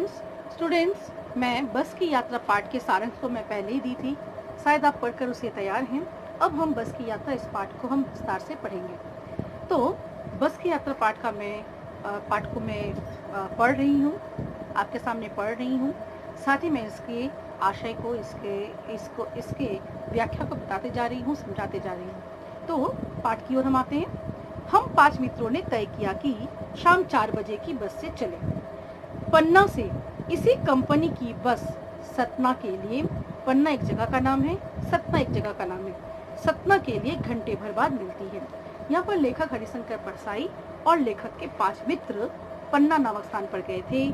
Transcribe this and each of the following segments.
Students, मैं बस की यात्रा पाठ के सारांश को मैं पहले ही दी थी। शायद आप पढ़कर उसे तैयार हैं। अब हम बस की यात्रा इस पाठ को हम विस्तार से पढ़ेंगे। तो बस की यात्रा पाठ को मैं पढ़ रही हूँ, आपके सामने पढ़ रही हूँ। साथ ही मैं इसके आशय को इसके व्याख्या को बताते जा रही हूँ, समझाते जा रही हूँ। तो पाठ की ओर हम आते हैं। हम 5 मित्रों ने तय किया कि शाम 4 बजे की बस से चले। पन्ना से इसी कंपनी की बस सतना के लिए, पन्ना एक जगह का नाम है, सतना एक जगह का नाम है, सतना के लिए घंटे भर बाद मिलती है। यहाँ पर लेखक हरिशंकर परसाई और लेखक के 5 मित्र पन्ना नामक स्थान पर गए थे,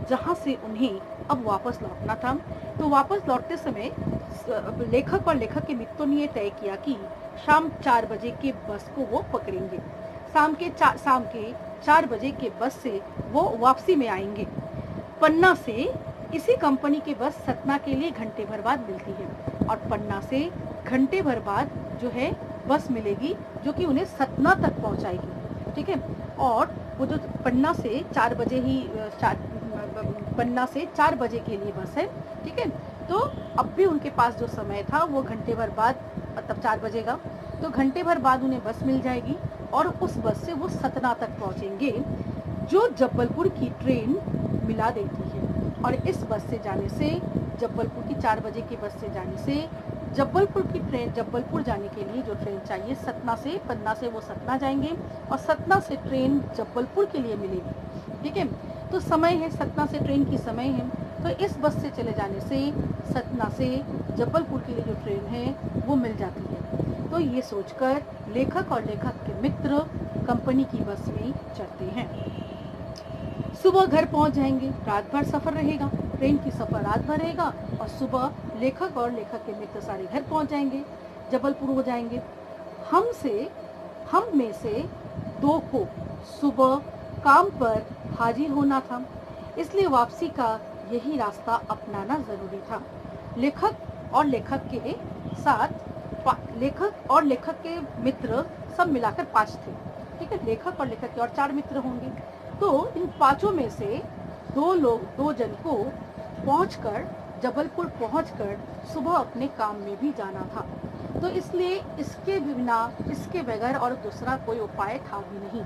जहाँ से उन्हें अब वापस लौटना था। तो वापस लौटते समय लेखक और लेखक के मित्रों ने तय किया कि शाम 4 बजे के बस को वो पकड़ेंगे। शाम के 4 बजे के बस से वो वापसी में आएंगे। पन्ना से इसी कंपनी की बस सतना के लिए घंटे भर बाद मिलती है और पन्ना से घंटे भर बाद जो है बस मिलेगी, जो कि उन्हें सतना तक पहुंचाएगी। ठीक है। और वो जो पन्ना से 4 बजे के लिए बस है। ठीक है। तो अब भी उनके पास जो समय था वो घंटे भर बाद, मतलब 4 बजे का, तो घंटे भर बाद उन्हें बस मिल जाएगी और उस बस से वो सतना तक पहुंचेंगे, जो जबलपुर की ट्रेन मिला देती है। और इस बस से जाने से, जबलपुर की 4 बजे की बस से जाने से जबलपुर जाने के लिए जो ट्रेन चाहिए पन्ना से वो सतना जाएंगे और सतना से ट्रेन जबलपुर के लिए मिलेगी। ठीक है। तो समय है, सतना से ट्रेन की समय है, तो इस बस से चले जाने से सतना से जबलपुर के लिए जो ट्रेन है वो मिल जाती है। तो ये सोचकर लेखक और लेखक के मित्र कंपनी की बस में चढ़ते हैं। सुबह घर पहुंच जाएंगे। रात भर सफर रहेगा, ट्रेन की सफर रात भर रहेगा और सुबह लेखक और लेखक के मित्र सारे घर पहुंच जाएंगे, जबलपुर हो जाएंगे। हम में से 2 को सुबह काम पर हाजिर होना था, इसलिए वापसी का यही रास्ता अपनाना जरूरी था। लेखक और लेखक के मित्र सब मिलाकर 5 थे। ठीक है। लेखक और लेखक के और 4 मित्र होंगे। तो इन 5 में से 2 जन को जबलपुर पहुंचकर सुबह अपने काम में भी जाना था। तो इसलिए इसके बगैर और दूसरा कोई उपाय था भी नहीं।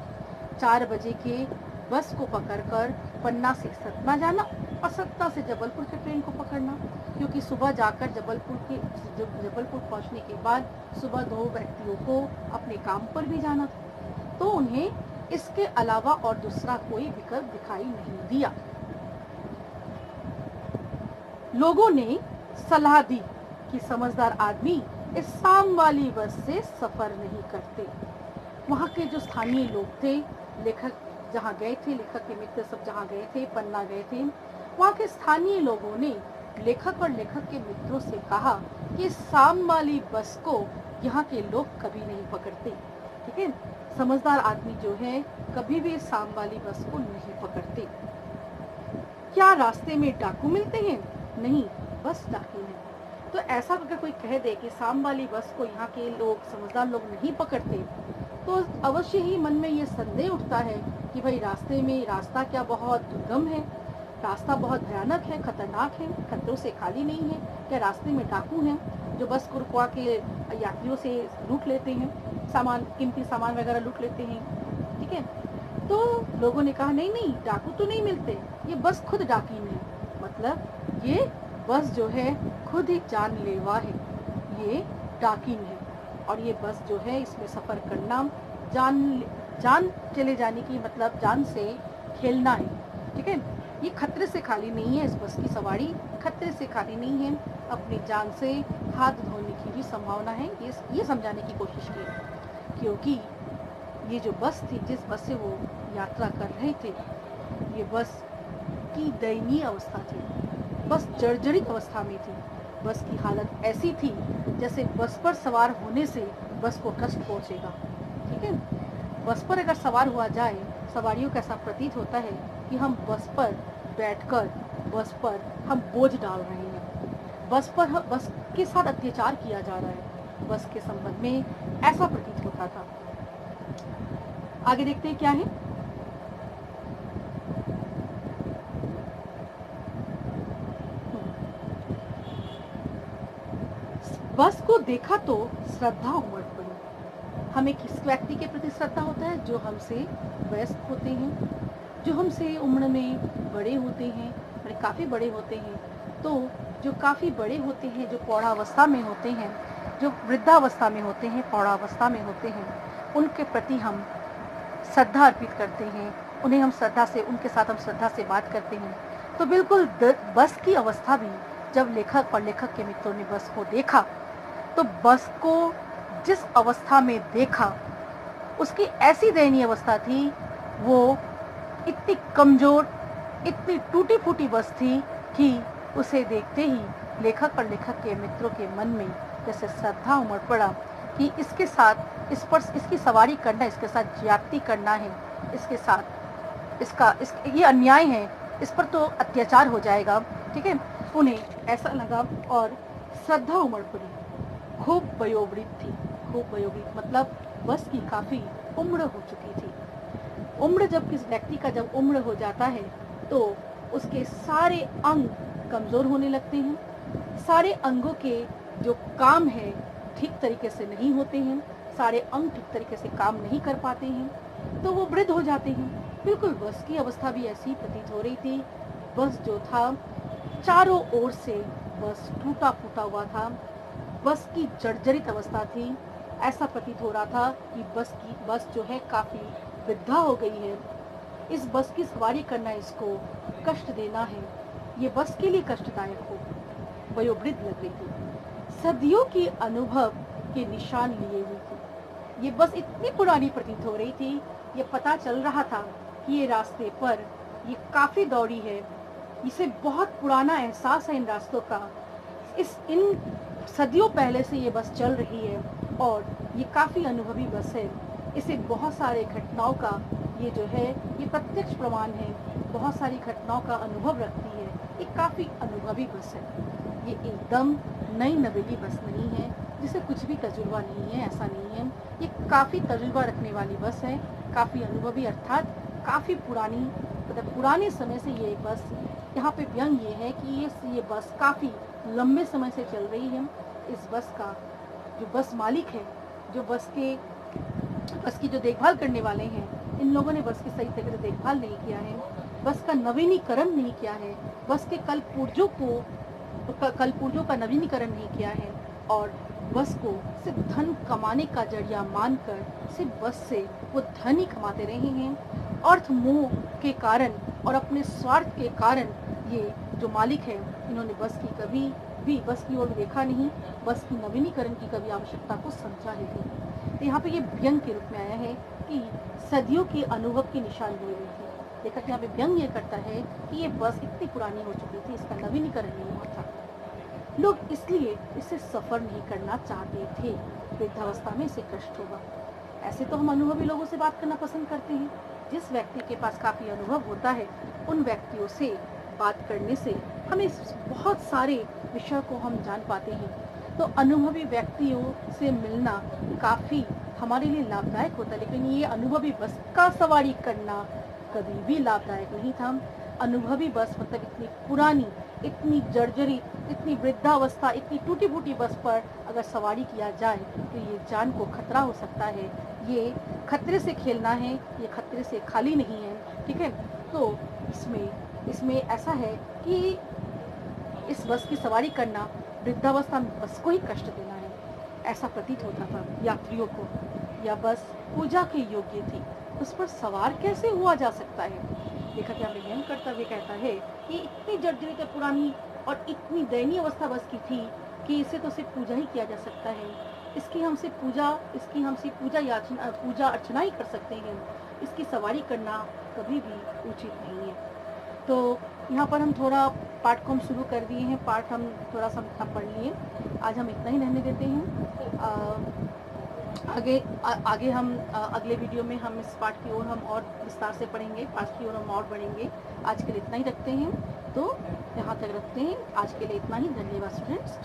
4 बजे के बस को पकड़कर पन्ना से सतना जाना और सतना से जबलपुर की ट्रेन को पकड़ना, क्योंकि सुबह जाकर जबलपुर पहुंचने के बाद सुबह 2 व्यक्तियों को अपने काम पर भी जाना था। तो उन्हें इसके अलावा और दूसरा कोई विकल्प दिखाई नहीं दिया। लोगों ने सलाह दी कि समझदार आदमी इस शाम वाली बस से सफर नहीं करते। वहाँ के जो स्थानीय लोग थे, लेखक जहाँ गए थे, लेखक के मित्र सब जहाँ गए थे, पन्ना गए थे, वहाँ के स्थानीय लोगों ने लेखक और लेखक के मित्रों से कहा कि शाम वाली बस को यहाँ के लोग कभी नहीं पकड़ते। ठीक है। समझदार आदमी जो है कभी भी शाम वाली बस को नहीं पकड़ते। क्या रास्ते में डाकू मिलते हैं? नहीं, बस डाकू हैं। तो ऐसा अगर कोई कह दे कि शाम वाली बस को यहाँ के लोग, समझदार लोग नहीं पकड़ते, तो अवश्य ही मन में ये संदेह उठता है कि भाई रास्ता क्या बहुत दुर्गम है, रास्ता बहुत भयानक है, खतरनाक है, खतरों से खाली नहीं है? क्या रास्ते में डाकू हैं जो बस को रुकवा के यात्रियों से लूट लेते हैं, कीमती सामान वगैरह लूट लेते हैं? ठीक है। तो लोगों ने कहा नहीं, डाकू तो नहीं मिलते, ये बस खुद डाकीन है। मतलब ये बस जो है खुद ही जानलेवा है, ये डाकीन है। और ये बस जो है, इसमें सफर करना जान चले जाने की, मतलब जान से खेलना है। ठीक है। ये खतरे से खाली नहीं है, इस बस की सवारी खतरे से खाली नहीं है, अपनी जान से हाथ धोने की भी संभावना है। ये समझाने की कोशिश की, क्योंकि ये जो बस थी, जिस बस से वो यात्रा कर रहे थे, ये बस की दयनीय अवस्था थी। बस जर्जरित अवस्था में थी। बस की हालत ऐसी थी जैसे बस पर सवार होने से बस को कष्ट पहुंचेगा। ठीक है। बस पर अगर सवार हुआ जाए, सवारियों को ऐसा प्रतीत होता है कि हम बस पर बैठकर बस पर हम बोझ डाल रहे हैं, बस के साथ अत्याचार किया जा रहा है। बस के संबंध में ऐसा प्रतीत होता था। आगे देखते हैं क्या है। बस को देखा तो श्रद्धा उमड़ पड़ी। हमें किस व्यक्ति के प्रति श्रद्धा होता है? जो हमसे वयस्क होते हैं, जो हमसे उम्र में बड़े होते हैं, मतलब काफ़ी बड़े होते हैं। तो जो काफ़ी बड़े होते हैं, जो प्रौढ़ावस्था में होते हैं, जो वृद्धावस्था में होते हैं, प्रौढ़ावस्था में होते हैं, उनके प्रति हम श्रद्धा अर्पित करते हैं। उन्हें हम श्रद्धा से, उनके साथ हम श्रद्धा से बात करते हैं। तो बिल्कुल बस की अवस्था भी, जब लेखक और लेखक के मित्रों ने बस को देखा, तो बस को जिस अवस्था में देखा, उसकी ऐसी दयनीय अवस्था थी। वो इतनी कमज़ोर, इतनी टूटी फूटी बस थी कि उसे देखते ही लेखक और लेखक के मित्रों के मन में जैसे श्रद्धा उमड़ पड़ा कि इसके साथ, इस पर, इसकी सवारी करना, इसके साथ ज्यादती करना है, इसके साथ ये अन्याय है, इस पर तो अत्याचार हो जाएगा। ठीक है, उन्हें ऐसा लगा और श्रद्धा उमड़ पड़ी। खूब वयोवृद्ध थी, खूब वयोवृद्ध मतलब बस की काफ़ी उम्र हो चुकी थी। उम्र, जब किस व्यक्ति का जब उम्र हो जाता है तो उसके सारे अंग कमज़ोर होने लगते हैं। सारे अंगों के जो काम है ठीक तरीके से नहीं होते हैं, सारे अंग ठीक तरीके से काम नहीं कर पाते हैं, तो वो वृद्ध हो जाते हैं। बिल्कुल बस की अवस्था भी ऐसी प्रतीत हो रही थी। बस जो था, चारों ओर से बस टूटा फूटा हुआ था। बस की जर्जरित अवस्था थी। ऐसा प्रतीत हो रहा था कि बस जो है काफ़ी वृद्धा हो गई है। इस बस की सवारी करना इसको कष्ट देना है, ये बस के लिए कष्टदायक हो, वयोवृद्ध लग रही थी। सदियों की अनुभव के निशान लिए हुई थी। ये बस इतनी पुरानी प्रतीत हो रही थी। ये पता चल रहा था कि ये रास्ते पर ये काफ़ी दौड़ी है, इसे बहुत पुराना एहसास है इन रास्तों का। इन सदियों पहले से ये बस चल रही है और ये काफ़ी अनुभवी बस है। इसे बहुत सारे घटनाओं का ये जो है ये प्रत्यक्ष प्रमाण है, बहुत सारी घटनाओं का अनुभव रखती है। ये काफ़ी अनुभवी बस है। ये एकदम नई नवेली बस नहीं है जिसे कुछ भी तजुर्बा नहीं है, ऐसा नहीं है। ये काफ़ी तजुर्बा रखने वाली बस है, काफ़ी अनुभवी, अर्थात काफ़ी पुरानी, मतलब पुराने समय से ये बस, यहाँ पे व्यंग ये है कि ये बस काफ़ी लंबे समय से चल रही है। इस बस का जो बस मालिक है, जो बस की जो देखभाल करने वाले हैं, इन लोगों ने बस की सही तरीके से देखभाल नहीं किया है, बस का नवीनीकरण नहीं किया है, बस के कल पुर्जों का नवीनीकरण नहीं किया है और बस को सिर्फ धन कमाने का जरिया मानकर सिर्फ बस से वो धन ही कमाते रहे हैं। अर्थ मोह के कारण और अपने स्वार्थ के कारण ये जो मालिक है, इन्होंने बस की कभी भी बस की ओर देखा नहीं, बस की नवीनीकरण की कभी आवश्यकता को समझा ही नहीं। तो यहाँ पे ये व्यंग के रूप में आया है कि सदियों के अनुभव की निशान ली हुई थी। लेखक यहाँ पे व्यंग ये करता है कि ये बस इतनी पुरानी हो चुकी थी, इसका नवीनीकरण नहीं हुआ था। लोग इसलिए इसे सफ़र नहीं करना चाहते थे, वृद्धावस्था में इसे कष्ट होगा। ऐसे तो हम अनुभवी लोगों से बात करना पसंद करते हैं। जिस व्यक्ति के पास काफ़ी अनुभव होता है, उन व्यक्तियों से बात करने से हमें बहुत सारे विषयों को हम जान पाते हैं। तो अनुभवी व्यक्तियों से मिलना काफ़ी हमारे लिए लाभदायक होता है। लेकिन ये अनुभवी बस का सवारी करना कभी भी लाभदायक नहीं था। अनुभवी बस मतलब इतनी पुरानी, इतनी जर्जरी, इतनी वृद्धावस्था, इतनी टूटी फूटी बस पर अगर सवारी किया जाए तो ये जान को खतरा हो सकता है। ये खतरे से खेलना है, ये खतरे से खाली नहीं है। ठीक है, तो इसमें ऐसा है कि इस बस की सवारी करना वृद्धावस्था में बस को ही कष्ट देना है, ऐसा प्रतीत होता था यात्रियों को। यह बस पूजा के योग्य थी, उस पर सवार कैसे हुआ जा सकता है? लेखक यहाँ व्यंग करता हुए कहता है कि इतनी जर्जरित पुरानी और इतनी दयनीय अवस्था बस की थी कि इसे तो सिर्फ पूजा ही किया जा सकता है। इसकी हम सिर्फ पूजा अर्चना ही कर सकते हैं। इसकी सवारी करना कभी भी उचित नहीं है। तो यहाँ पर हम थोड़ा पाठ को हम शुरू कर दिए हैं, पाठ हम थोड़ा सा पढ़ लिए। आज हम इतना ही रहने देते हैं। आगे हम अगले वीडियो में हम इस पाठ की ओर हम और विस्तार से पढ़ेंगे, पाठ की ओर हम और बढ़ेंगे। आज के लिए इतना ही रखते हैं, तो यहाँ तक रखते हैं। आज के लिए इतना ही। धन्यवाद स्टूडेंट्स।